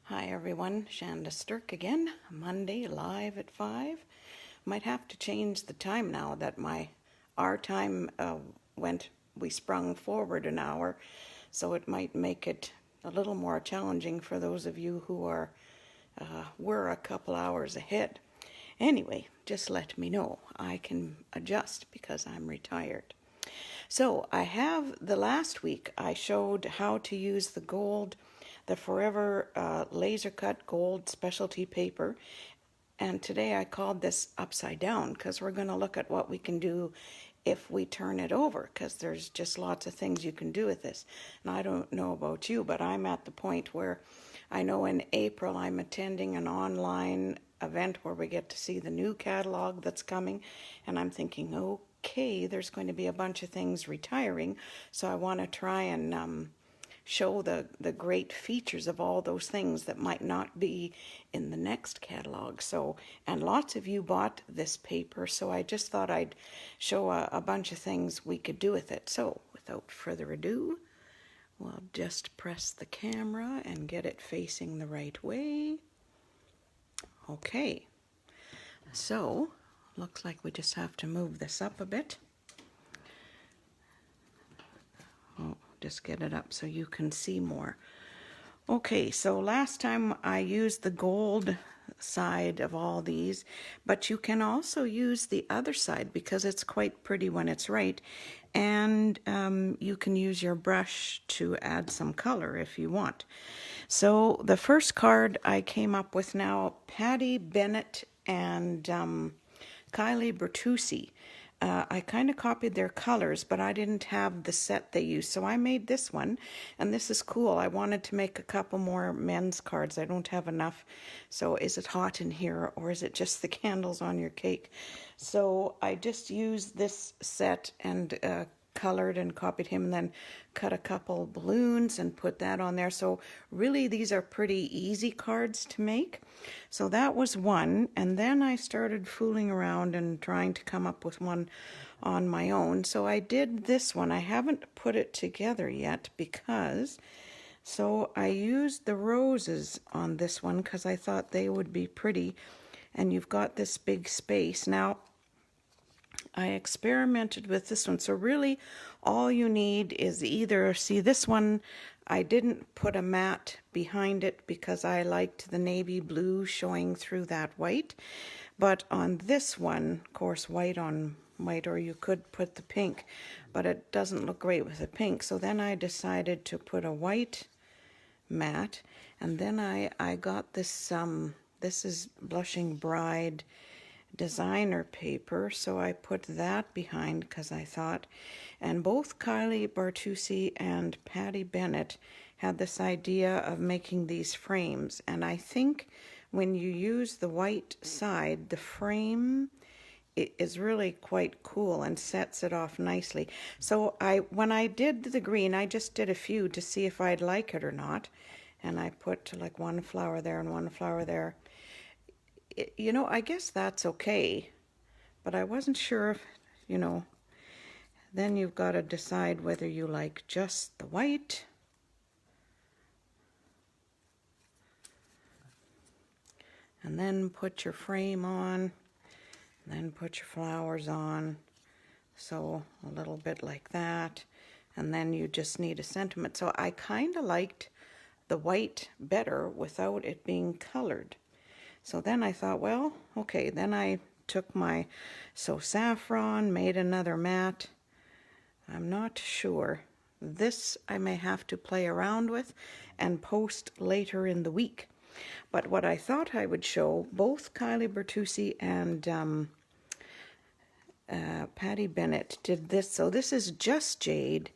Hi everyone, Shanda Stirk again, Monday live at 5. Might have to change the time now that our time we sprung forward an hour, so it might make it a little more challenging for those of you who were a couple hours ahead. Anyway, just let me know. I can adjust because I'm retired. So I have the last week I showed how to use the Forever laser cut gold specialty paper. And today I called this upside down because we're going to look at what we can do if we turn it over, because there's just lots of things you can do with this. And I don't know about you, but I'm at the point where I know in April I'm attending an online event where we get to see the new catalog that's coming, and I'm thinking, okay, there's going to be a bunch of things retiring, so I want to try and show the great features of all those things that might not be in the next catalog. So, and lots of you bought this paper, so I just thought I'd show a bunch of things we could do with it. So, without further ado, we'll just press the camera and get it facing the right way. Okay, so looks like we just have to move this up a bit. Just get it up so you can see more. Okay, so last time I used the gold side of all these, but you can also use the other side because it's quite pretty when it's right, and you can use your brush to add some color if you want. So the first card I came up with now, Patty Bennett and Kylie Bertuzzi. I kind of copied their colors, but I didn't have the set they used, so I made this one, and this is cool. I wanted to make a couple more men's cards. I don't have enough. So is it hot in here, or is it just the candles on your cake? So I just used this set and colored and copied him, and then cut a couple balloons and put that on there. So really these are pretty easy cards to make. So that was one, and then I started fooling around and trying to come up with one on my own. So I did this one. I haven't put it together yet because so I used the roses on this one because I thought they would be pretty, and you've got this big space. Now I experimented with this one. So really all you need is either, see this one, I didn't put a mat behind it because I liked the navy blue showing through that white. But on this one, of course, white on white, or you could put the pink, but it doesn't look great with the pink. So then I decided to put a white mat, and then I got this, this is Blushing Bride designer paper, so I put that behind because I thought, and both Kylie Bertuzzi and Patty Bennett had this idea of making these frames, and I think when you use the white side, the frame is really quite cool and sets it off nicely. So when I did the green, I just did a few to see if I'd like it or not, and I put like one flower there and one flower there. You know, I guess that's okay, but I wasn't sure if, then you've got to decide whether you like just the white and then put your frame on, then put your flowers on, so a little bit like that, and then you just need a sentiment. So I kind of liked the white better without it being colored. So then I thought, well, okay, then I took my saffron, made another mat. I'm not sure. This I may have to play around with and post later in the week. But what I thought I would show, both Kylie Bertuzzi and Patty Bennett did this. So this is Just Jade.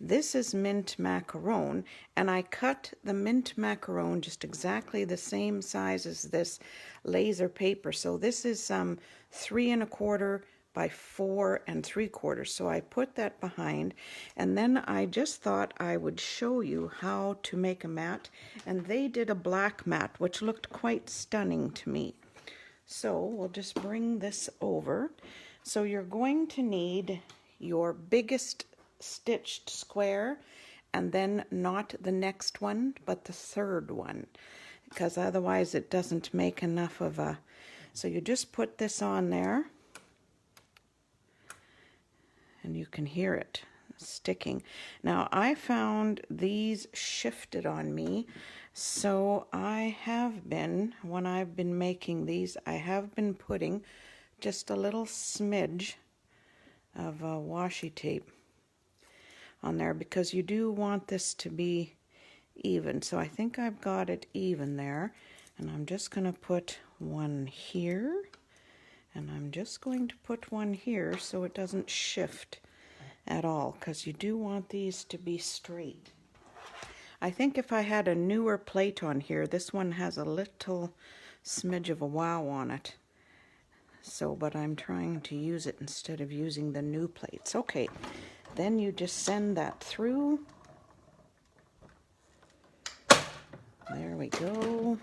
This is mint macaron, and I cut the mint macaron just exactly the same size as this laser paper. So this is 3 1/4 by 4 3/4. So I put that behind, and then I just thought I would show you how to make a mat, and they did a black mat, which looked quite stunning to me. So we'll just bring this over. So you're going to need your biggest stitched square, and then not the next one but the third one. because otherwise it doesn't make enough of a, so you just put this on there and you can hear it sticking. Now I found these shifted on me, so I have been, when I've been making these, I have been putting just a little smidge of washi tape on there because you do want this to be even. So I think I've got it even there, and I'm just going to put one here, and I'm just going to put one here so it doesn't shift at all, because you do want these to be straight. I think if I had a newer plate on here, this one has a little smidge of a wow on it. So, but I'm trying to use it instead of using the new plates. Okay, then you just send that through. There we go.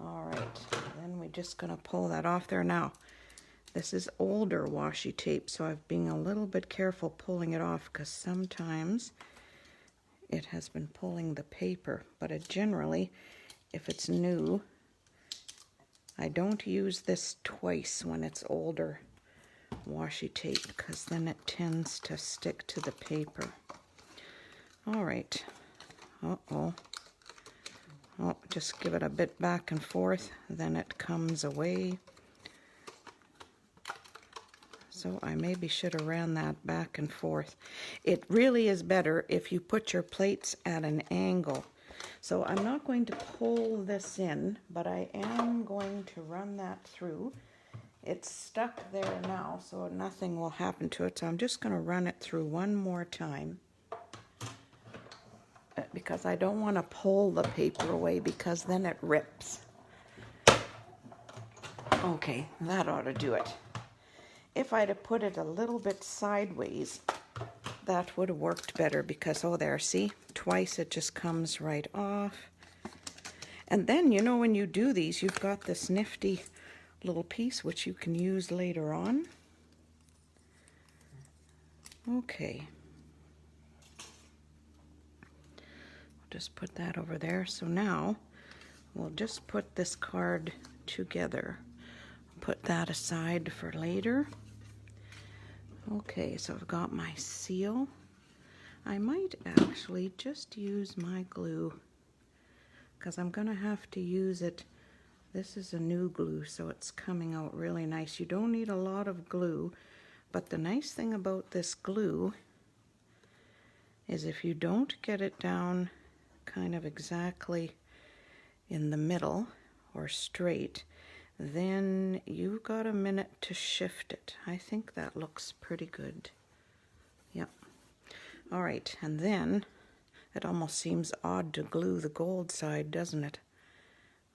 All right, then we're just gonna pull that off there now. This is older washi tape, so I've been a little bit careful pulling it off because sometimes it has been pulling the paper, but it generally, if it's new, I don't use this twice when it's older washi tape because then it tends to stick to the paper. All right. Uh-oh. Oh, just give it a bit back and forth, then it comes away. So I maybe should have ran that back and forth. It really is better if you put your plates at an angle. So I'm not going to pull this in, but I am going to run that through. It's stuck there now, so nothing will happen to it. So I'm just going to run it through one more time, because I don't want to pull the paper away because then it rips. Okay, that ought to do it. If I'd have put it a little bit sideways, that would have worked better because, oh there, see? Twice it just comes right off. And then, you know, when you do these, you've got this nifty little piece which you can use later on. Okay. Just put that over there. So now we'll just put this card together. Put that aside for later. Okay, so I've got my seal. I might actually just use my glue because I'm going to have to use it. This is a new glue, so it's coming out really nice. You don't need a lot of glue, but the nice thing about this glue is if you don't get it down kind of exactly in the middle or straight, then you've got a minute to shift it. I think that looks pretty good. Yep. All right, and then it almost seems odd to glue the gold side, doesn't it?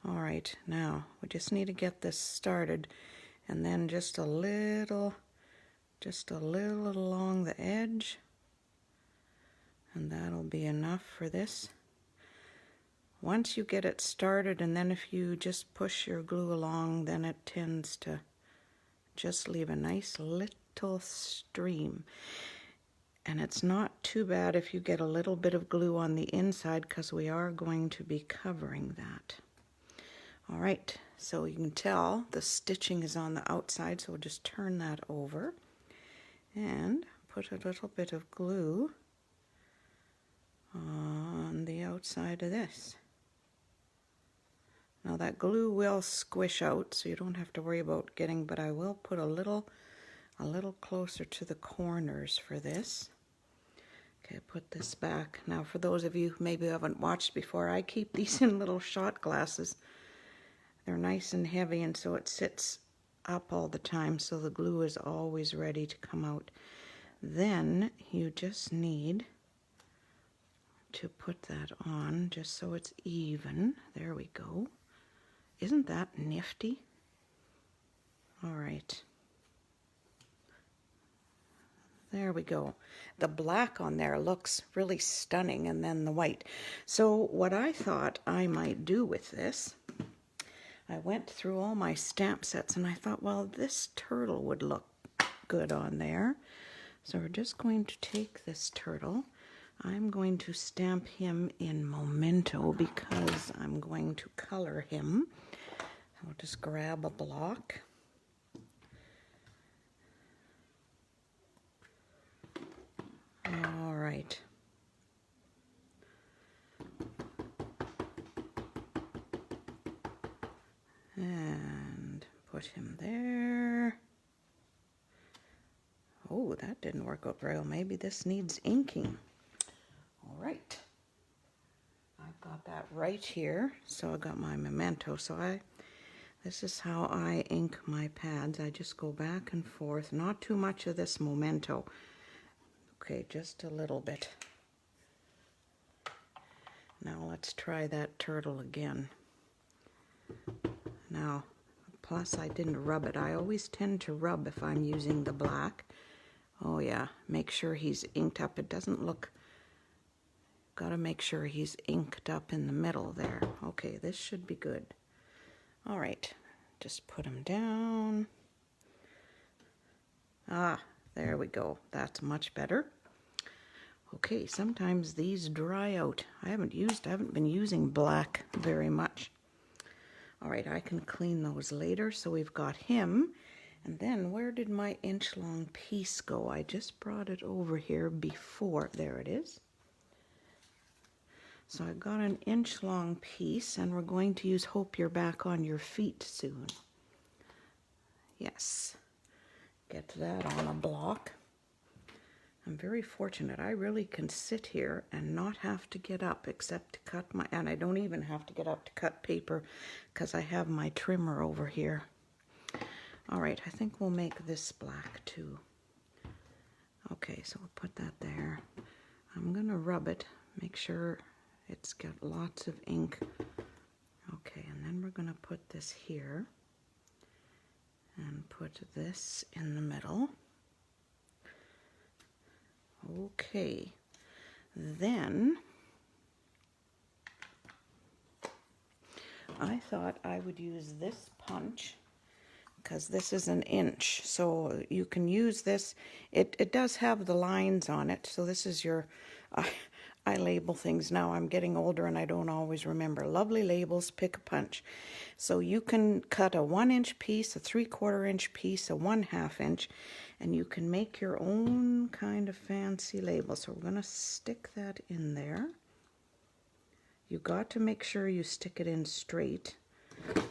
All right, now we just need to get this started, and then just a little along the edge, and that'll be enough for this. Once you get it started, and then if you just push your glue along, then it tends to just leave a nice little stream. And it's not too bad if you get a little bit of glue on the inside because we are going to be covering that. All right, so you can tell the stitching is on the outside, so we'll just turn that over and put a little bit of glue on the outside of this. Now that glue will squish out, so you don't have to worry about getting, but I will put a little closer to the corners for this. Okay, put this back. Now for those of you who maybe haven't watched before, I keep these in little shot glasses. They're nice and heavy, and so it sits up all the time, so the glue is always ready to come out. Then you just need to put that on just so it's even. There we go. Isn't that nifty? All right. There we go. The black on there looks really stunning, and then the white. So what I thought I might do with this, I went through all my stamp sets and I thought, well, this turtle would look good on there. So we're just going to take this turtle. I'm going to stamp him in Memento because I'm going to color him. I'll just grab a block. All right. And put him there. Oh, that didn't work out very well. Maybe this needs inking. All right. I've got that right here. So I got my Memento. So this is how I ink my pads. I just go back and forth. Not too much of this Memento. Okay, just a little bit. Now let's try that turtle again. Now, plus I didn't rub it. I always tend to rub if I'm using the black. Oh yeah, make sure he's inked up. It doesn't look, gotta make sure he's inked up in the middle there. Okay, this should be good. All right, just put him down. Ah, there we go. That's much better. Okay, sometimes these dry out. I haven't been using black very much. All right, I can clean those later. So we've got him. And then where did my inch-long piece go? I just brought it over here before. There it is. So I've got an inch-long piece, and we're going to use Hope You're Back on Your Feet soon. Yes. Get that on a block. I'm very fortunate. I really can sit here and not have to get up except to cut my, and I don't even have to get up to cut paper because I have my trimmer over here. All right, I think we'll make this black too. Okay, so we'll put that there. I'm gonna rub it, make sure it's got lots of ink. Okay, and then we're gonna put this here and put this in the middle. Okay, then I thought I would use this punch because this is 1 inch, so you can use this. It does have the lines on it, so this is your, I label things now. I'm getting older and I don't always remember. Lovely labels, pick a punch. So you can cut a 1 inch piece, a 3/4 inch piece, a 1/2 inch, and you can make your own kind of fancy label. So we're gonna stick that in there. You got to make sure you stick it in straight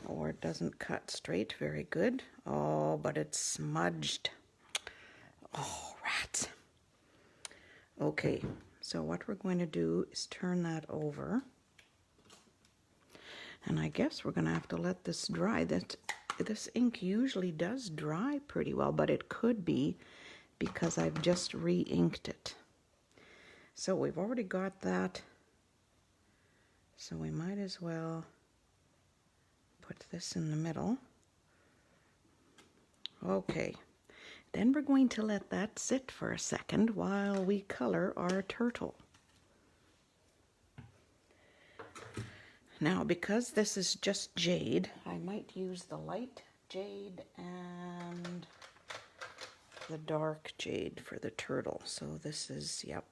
or it doesn't cut straight. Very good. Oh, but it's smudged. Oh, rats. Okay, so what we're going to do is turn that over. And I guess we're going to have to let this dry. This ink usually does dry pretty well, but it could be because I've just re-inked it. So we've already got that. So we might as well put this in the middle. Okay, then we're going to let that sit for a second while we color our turtle. Now, because this is just jade, I might use the light jade and the dark jade for the turtle. So this is, yep.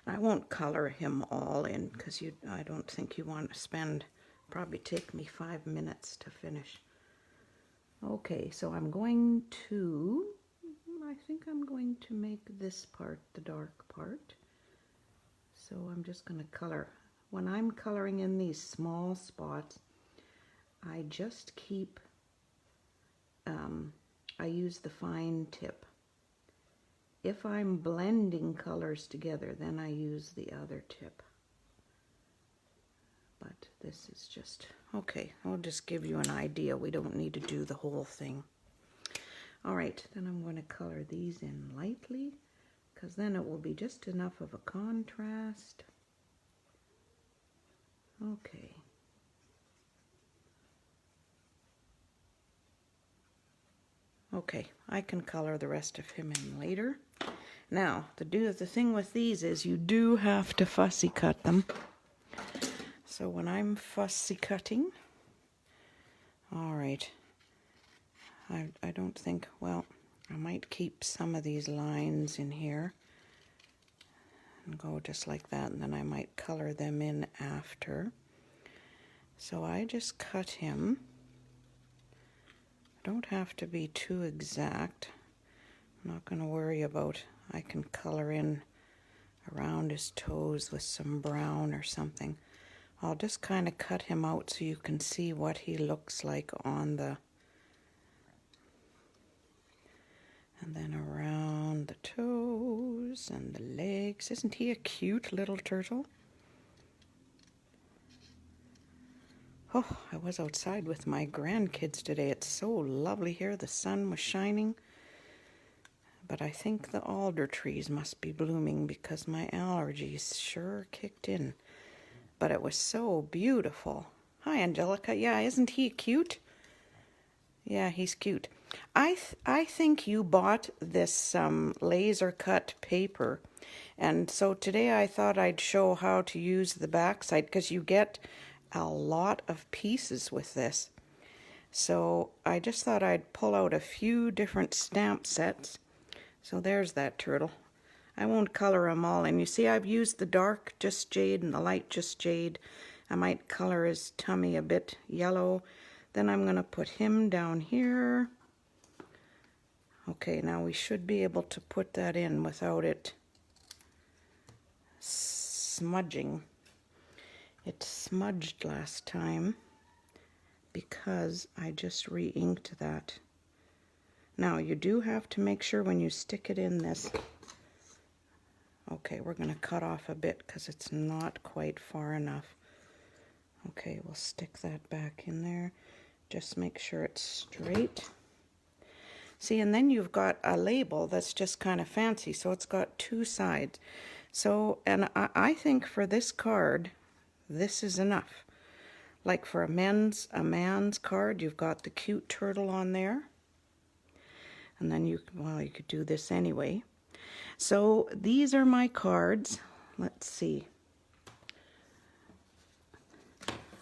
I won't color him all in because I don't think you want to spend, probably take me 5 minutes to finish. Okay, so I think I'm going to make this part the dark part. So I'm just going to color. When I'm coloring in these small spots, I just keep, I use the fine tip. If I'm blending colors together, then I use the other tip. But this is just, okay, I'll just give you an idea. We don't need to do the whole thing. All right, then I'm going to color these in lightly, because then it will be just enough of a contrast. Okay. Okay, I can color the rest of him in later. Now, the thing with these is you do have to fussy cut them. So when I'm fussy cutting, all right, I don't think, well, I might keep some of these lines in here. and go just like that, and then I might color them in after. So I just cut him. Don't have to be too exact. I'm not going to worry about, I can color in around his toes with some brown or something. I'll just kind of cut him out so you can see what he looks like on the, and then around the toes and the legs. Isn't he a cute little turtle? Oh, I was outside with my grandkids today. It's so lovely here. The sun was shining. But I think the alder trees must be blooming because my allergies sure kicked in. But it was so beautiful. Hi, Angelica. Yeah, isn't he cute? Yeah, he's cute. I think you bought this laser cut paper. And so today I thought I'd show how to use the backside because you get a lot of pieces with this. So I just thought I'd pull out a few different stamp sets. So there's that turtle. I won't color them all in. You see I've used the dark Just Jade and the light Just Jade. I might color his tummy a bit yellow. Then I'm going to put him down here. Okay, now we should be able to put that in without it smudging. It smudged last time because I just re-inked that. Now you do have to make sure when you stick it in this. Okay, we're going to cut off a bit because it's not quite far enough. Okay, we'll stick that back in there. Just make sure it's straight. See, and then you've got a label that's just kind of fancy, so it's got two sides. So, and I think for this card, this is enough. Like for a man's card, you've got the cute turtle on there. And then you could do this anyway. So these are my cards. Let's see.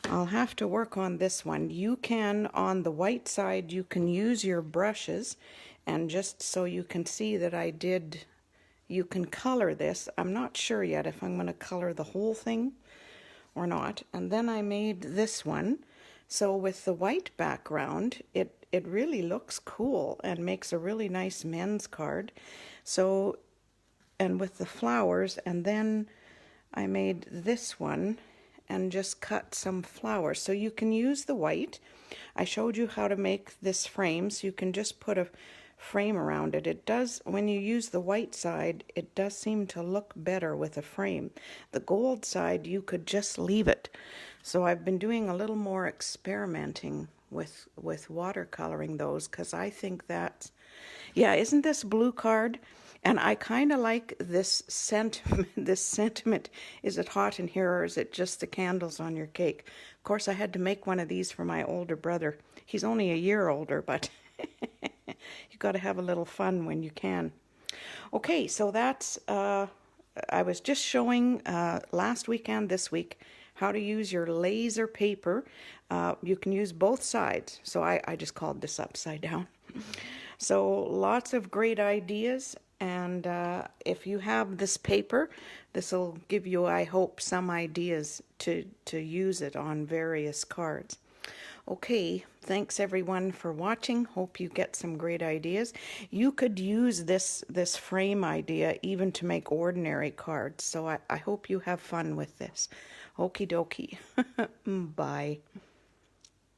I'll have to work on this one. You can, on the white side, you can use your brushes, and just so you can see that I did, you can color this. I'm not sure yet if I'm going to color the whole thing or not. And then I made this one. So with the white background, it really looks cool and makes a really nice men's card. So, and with the flowers, and then I made this one and just cut some flowers. So you can use the white. I showed you how to make this frame, so you can just put a frame around it. It does, when you use the white side, it does seem to look better with a frame. The gold side, you could just leave it. So I've been doing a little more experimenting with watercoloring those, because I think that's, yeah, isn't this blue card? And I kind of like this sentiment. This sentiment, is it hot in here or is it just the candles on your cake? Of course, I had to make one of these for my older brother. He's only a year older, but you got to have a little fun when you can. Okay, so that's, I was just showing last week and this week how to use your laser paper. You can use both sides. So I just called this upside down. So lots of great ideas. And if you have this paper, this will give you, I hope, some ideas to use it on various cards. Okay, thanks everyone for watching. Hope you get some great ideas. You could use this frame idea even to make ordinary cards. So I hope you have fun with this. Okie dokie. Bye.